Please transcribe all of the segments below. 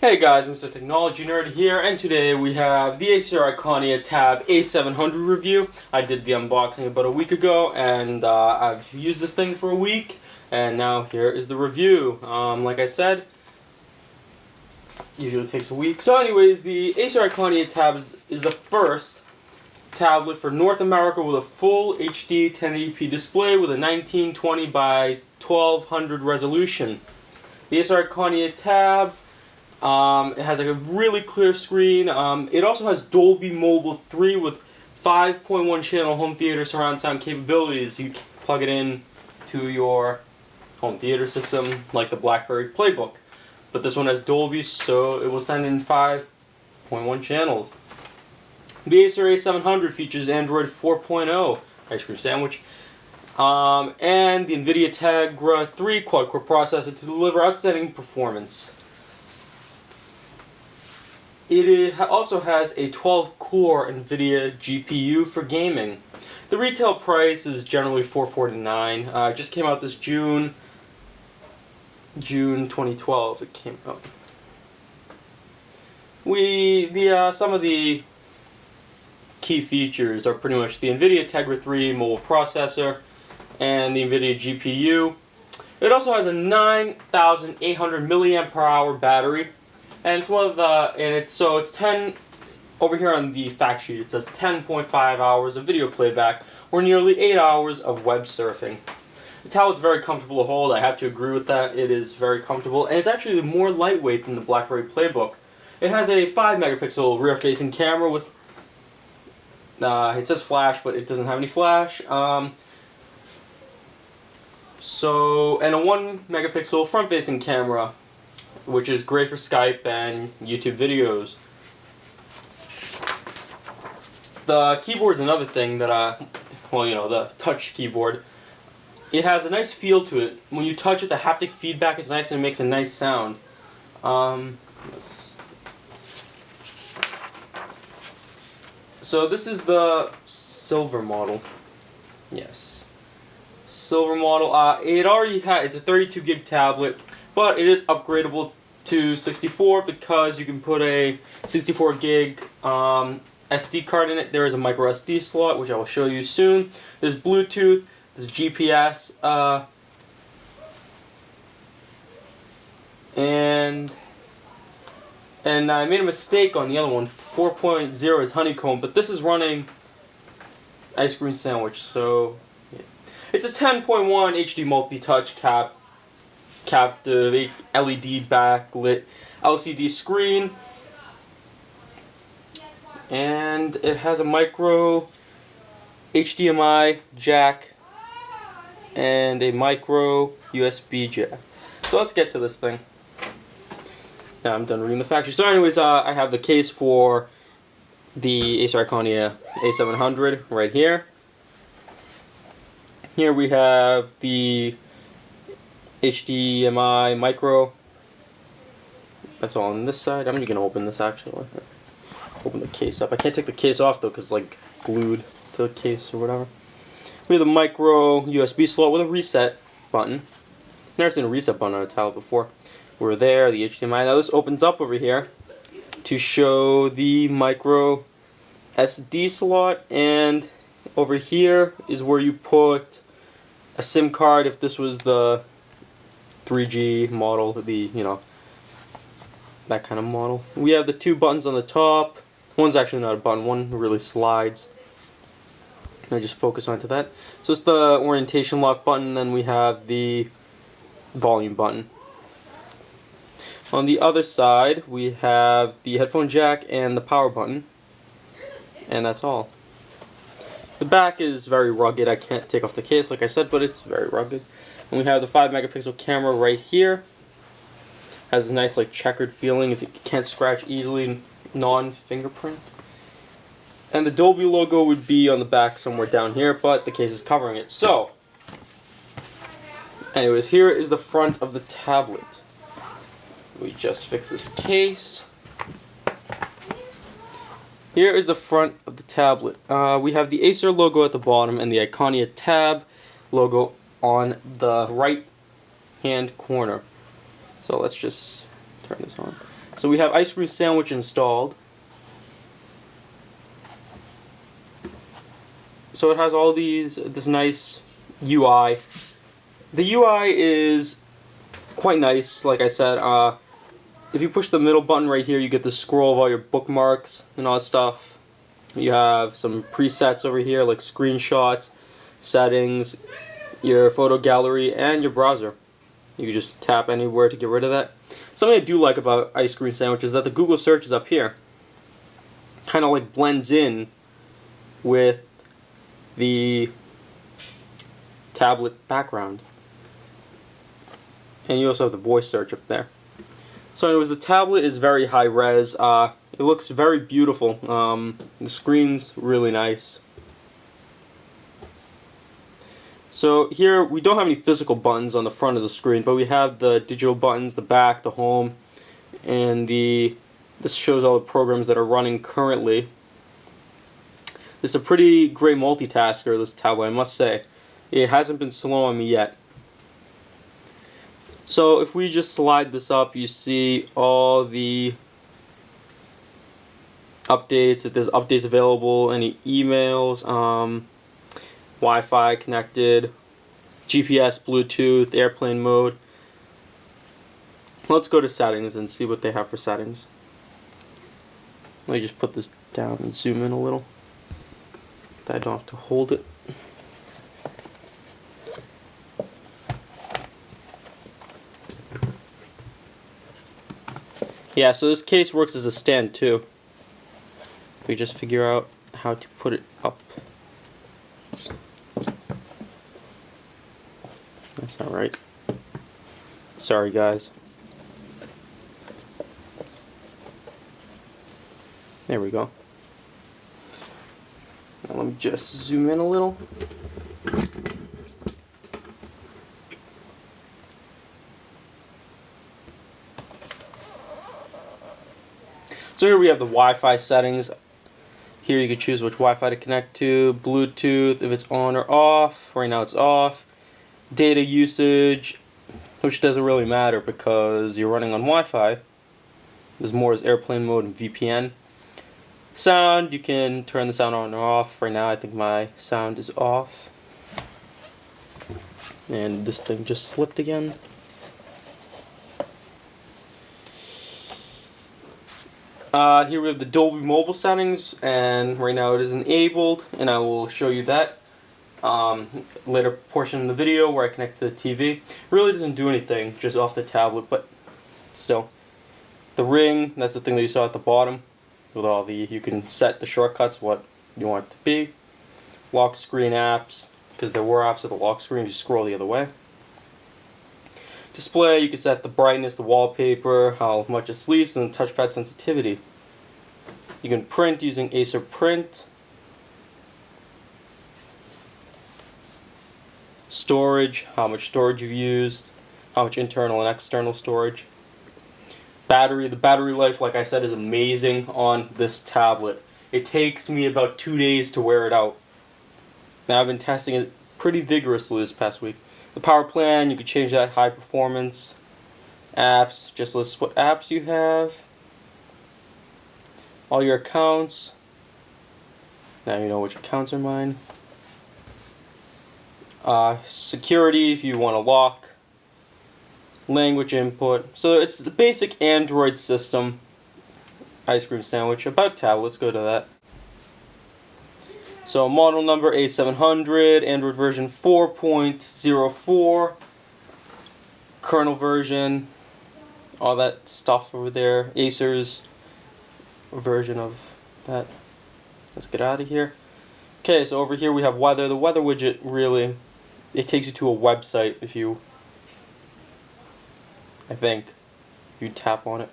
Hey guys, Mr. Technology Nerd here, and today we have the Acer Iconia Tab A700 review. I did the unboxing about a week ago, and I've used this thing for a week, and now here is the review. Like I said, usually takes a week. So anyways, the Acer Iconia Tab is the first tablet for North America with a full HD 1080p display with a 1920 by 1200 resolution. The Acer Iconia Tab it has like a really clear screen. It also has Dolby Mobile 3 with 5.1 channel home theater surround sound capabilities. You can plug it in to your home theater system like the BlackBerry Playbook. But this one has Dolby, so it will send in 5.1 channnels. The Acer A700 features Android 4.0 ice cream sandwich. And the NVIDIA Tegra 3 quad-core processor to deliver outstanding performance. It also has a 12-core NVIDIA GPU for gaming. The retail price is generally $449. It just came out this June 2012. It came out. Some of the key features are pretty much the NVIDIA Tegra 3 mobile processor and the NVIDIA GPU. It also has a 9,800 mAh battery. And it's it's 10 over here on the fact sheet. It says 10.5 hours of video playback or nearly 8 hours of web surfing. The tablet's very comfortable to hold. I have to agree with that. It is very comfortable, and it's actually more lightweight than the BlackBerry Playbook. It has a 5-megapixel rear-facing camera with it says flash, but it doesn't have any flash. And a 1-megapixel front-facing camera, which is great for Skype and YouTube videos. The keyboard is another thing that the touch keyboard. It has a nice feel to it. When you touch it, the haptic feedback is nice and it makes a nice sound. So this is the silver model. Yes. Silver model. It's a 32 gig tablet. But it is upgradable to 64 because you can put a 64 gig SD card in it. There is a micro SD slot, which I will show you soon. There's Bluetooth, there's GPS, and I made a mistake on the other one. 4.0 is honeycomb, but this is running ice cream sandwich. So yeah. It's a 10.1 HD multi-touch captive LED backlit LCD screen, and it has a micro HDMI jack and a micro USB jack. So let's get to this thing. Now I'm done reading the fact sheet. So anyways, I have the case for the Acer Iconia A700 right here. Here we have the HDMI micro. That's all on this side. I'm gonna open this actually. Open the case up. I can't take the case off though because it's like glued to the case or whatever. We have the micro USB slot with a reset button. Never seen a reset button on a tablet before. We're there, the HDMI. Now this opens up over here to show the micro SD slot, and over here is where you put a SIM card if this was the 3G model, that kind of model. We have the two buttons on the top. One's actually not a button, one really slides. I just focus onto that. So it's the orientation lock button, then we have the volume button. On the other side, we have the headphone jack and the power button. And that's all. The back is very rugged. I can't take off the case, like I said, but it's very rugged. And we have the 5-megapixel camera right here. Has a nice checkered feeling. If it can't scratch easily, non-fingerprint. And the Dolby logo would be on the back somewhere down here, but the case is covering it. So, anyways, here is the front of the tablet. We just fix this case. Here is the front of the tablet. We have the Acer logo at the bottom and the Iconia Tab logo on the right hand corner. So let's just turn this on. So we have Ice Cream Sandwich installed. So it has all this nice UI. The UI is quite nice, like I said. If you push the middle button right here, you get the scroll of all your bookmarks and all that stuff. You have some presets over here, like screenshots, settings, your photo gallery, and your browser. You can just tap anywhere to get rid of that. Something I do like about Ice Cream Sandwich is that the Google search is up here. Kind of like blends in with the tablet background. And you also have the voice search up there. So anyways, the tablet is very high res. It looks very beautiful. The screen's really nice. So here we don't have any physical buttons on the front of the screen, but we have the digital buttons, the back, the home, and this shows all the programs that are running currently. This is a pretty great multitasker, this tablet, I must say. It hasn't been slow on me yet. So if we just slide this up, you see all the updates, if there's updates available, any emails, Wi-Fi connected, GPS, Bluetooth, airplane mode. Let's go to settings and see what they have for settings. Let me just put this down and zoom in a little. I don't have to hold it. Yeah, so this case works as a stand too. We just figure out how to put it up. That's not right. Sorry, guys. There we go. Now let me just zoom in a little. So here we have the Wi-Fi settings. Here you can choose which Wi-Fi to connect to, Bluetooth, if it's on or off. Right now it's off. Data usage, which doesn't really matter because you're running on Wi-Fi. There's more as airplane mode and VPN. Sound, you can turn the sound on or off. Right now I think my sound is off. And this thing just slipped again. Here we have the Dolby Mobile settings, and right now it is enabled, and I will show you that later portion of the video where I connect to the TV. It really doesn't do anything, just off the tablet, but still. The ring, that's the thing that you saw at the bottom, with all the, you can set the shortcuts, what you want it to be. Lock screen apps, because there were apps at the lock screen, you scroll the other way. Display, you can set the brightness, the wallpaper, how much it sleeps, and the touchpad sensitivity. You can print using Acer Print. Storage, how much storage you've used, how much internal and external storage. Battery, the battery life, like I said, is amazing on this tablet. It takes me about 2 days to wear it out. Now I've been testing it pretty vigorously this past week. The power plan, you can change that, high performance. Apps, just list what apps you have. All your accounts. Now you know which accounts are mine. Security, if you want to lock. Language input. So it's the basic Android system. Ice Cream Sandwich. About tablet, let's go to that. So model number A700, Android version 4.04, kernel version, all that stuff over there, Acer's version of that. Let's get out of here. Okay, so over here we have weather. The weather widget really, it takes you to a website if you, I think, you tap on it.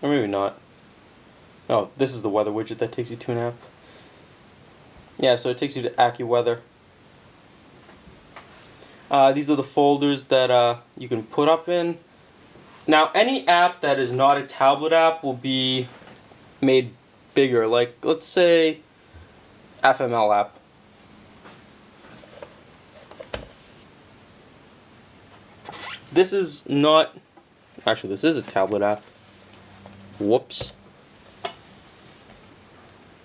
Or maybe not. Oh, this is the weather widget that takes you to an app. Yeah, so it takes you to AccuWeather. These are the folders that you can put up in. Now, any app that is not a tablet app will be made bigger. Like, let's say, FML app. This is not... Actually, this is a tablet app. Whoops.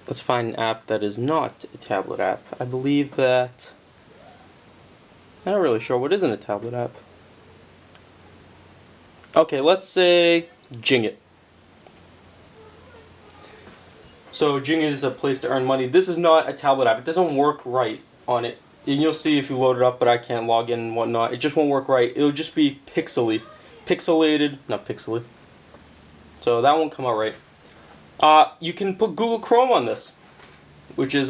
Let's find an app that is not a tablet app. I believe that... I'm not really sure what isn't a tablet app. Okay, let's say Jingit. So Jingit is a place to earn money. This is not a tablet app. It doesn't work right on it. And you'll see if you load it up, but I can't log in and whatnot. It just won't work right. It'll just be pixelated, not pixely. So that won't come out right. You can put Google Chrome on this, which is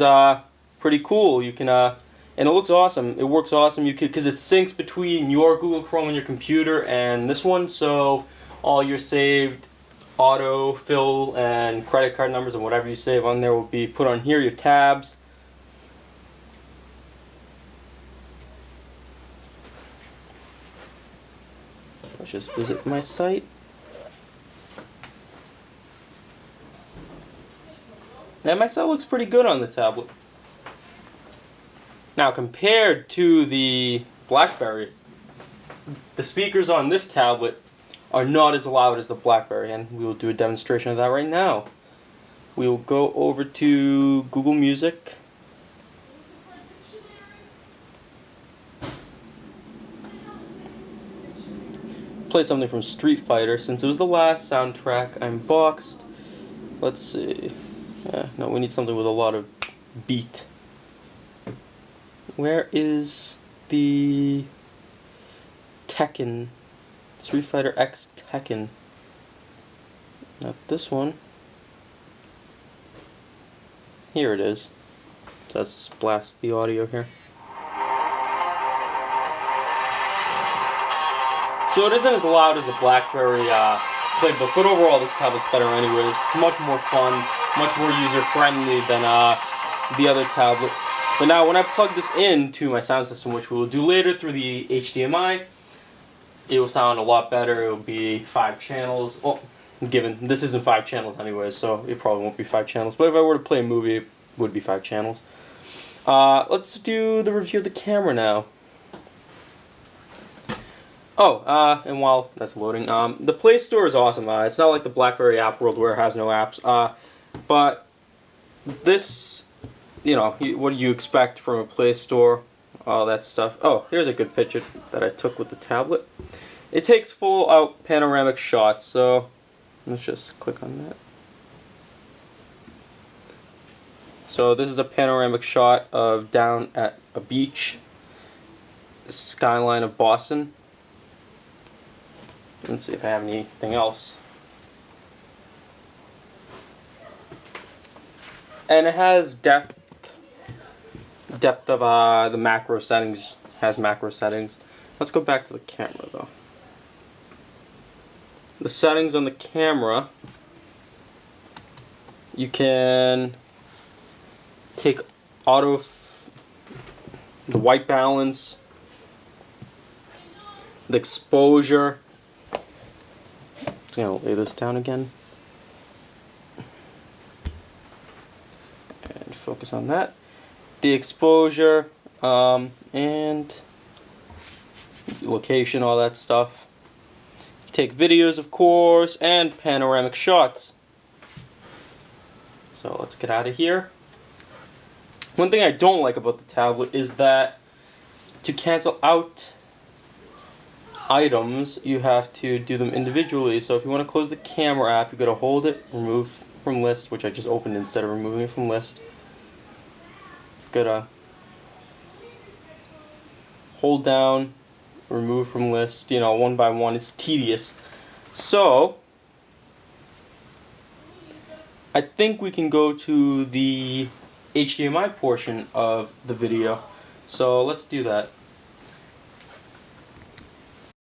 pretty cool. You can and it looks awesome. It works awesome. You can, because it syncs between your Google Chrome and your computer and this one. So all your saved auto-fill and credit card numbers and whatever you save on there will be put on here, your tabs. Let's just visit my site. And my site looks pretty good on the tablet. Now compared to the BlackBerry, the speakers on this tablet are not as loud as the BlackBerry, and we will do a demonstration of that right now. We will go over to Google Music. Play something from Street Fighter, since it was the last soundtrack I unboxed. Let's see. No, we need something with a lot of beat. Where is the Tekken? Street Fighter X Tekken. Not this one. Here it is. Let's blast the audio here. So it isn't as loud as a BlackBerry playbook, but overall this tablet's better anyways. It's much more fun, much more user-friendly than the other tablet. But now when I plug this into my sound system, which we will do later through the HDMI, it will sound a lot better. It will be 5 channels. Well, given this isn't 5 channels anyways, so it probably won't be 5 channels. But if I were to play a movie, it would be 5 channels. Let's do the review of the camera now. Oh, and while that's loading, the Play Store is awesome. It's not like the BlackBerry app world where it has no apps. But this, you know, what do you expect from a Play Store? All that stuff. Oh, here's a good picture that I took with the tablet. It takes full out panoramic shots, so let's just click on that. So this is a panoramic shot of down at a beach, skyline of Boston. Let's see if I have anything else. And it has depth of the macro settings, has macro settings. Let's go back to the camera though. The settings on the camera, you can take the white balance, the exposure. I'll lay this down again and focus on that. The exposure and location, all that stuff. You take videos, of course, and panoramic shots. So let's get out of here. One thing I don't like about the tablet is that to cancel out items, you have to do them individually. So if you want to close the camera app, you got to hold it, remove from list, which I just opened instead of removing it from list. Gotta hold down, remove from list, you know, one by one. It's tedious. So I think we can go to the HDMI portion of the video. So let's do that.